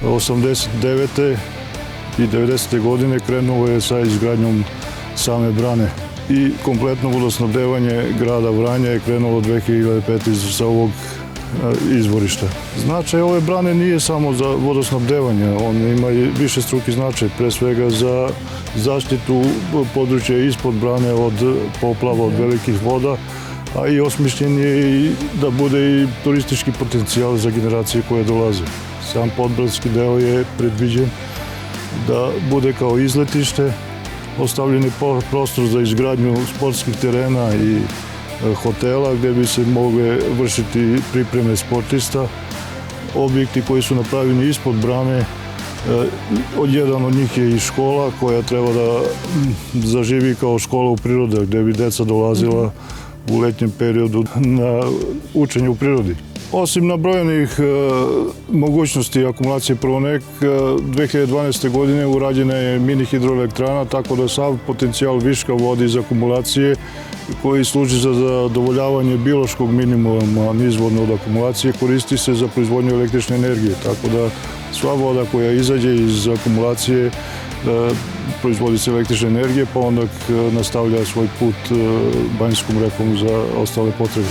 1989. i 90. godine krenulo je sa izgradnjom same brane i kompletno vodosnabdevanje grada Vranja je krenulo 2005. sa ovog izvorišta. Značaj ove brane nije samo za vodosnabdevanje, on ima i višestruki značaj, pre svega za zaštitu područja ispod brane od poplava, od velikih voda, a i osmišljen je i da bude i turistički potencijal za generacije koje dolaze. Sam podbradski deo je predviđen da bude kao izletište, ostavljen je prostor za izgradnju sportskih terena i hotela gde bi se mogle vršiti pripreme sportista. Objekti koji su napravljeni ispod brane, jedan od njih je i škola koja treba da zaživi kao škola u prirodi, gde bi deca dolazila u letnjem periodu na učenje u prirodi. Osim nabrojanih mogućnosti akumulacije Prvonek, 2012. godine urađena je mini hidroelektrana, tako da sav potencijal viška vode iz akumulacije koji služi za zadovoljavanje biološkog minimuma nizvodno od akumulacije koristi se za proizvodnju električne energije, tako da sva voda koja izađe iz akumulacije proizvodi se električne energije, pa onda nastavlja svoj put Banjskom rekom za ostale potrebe.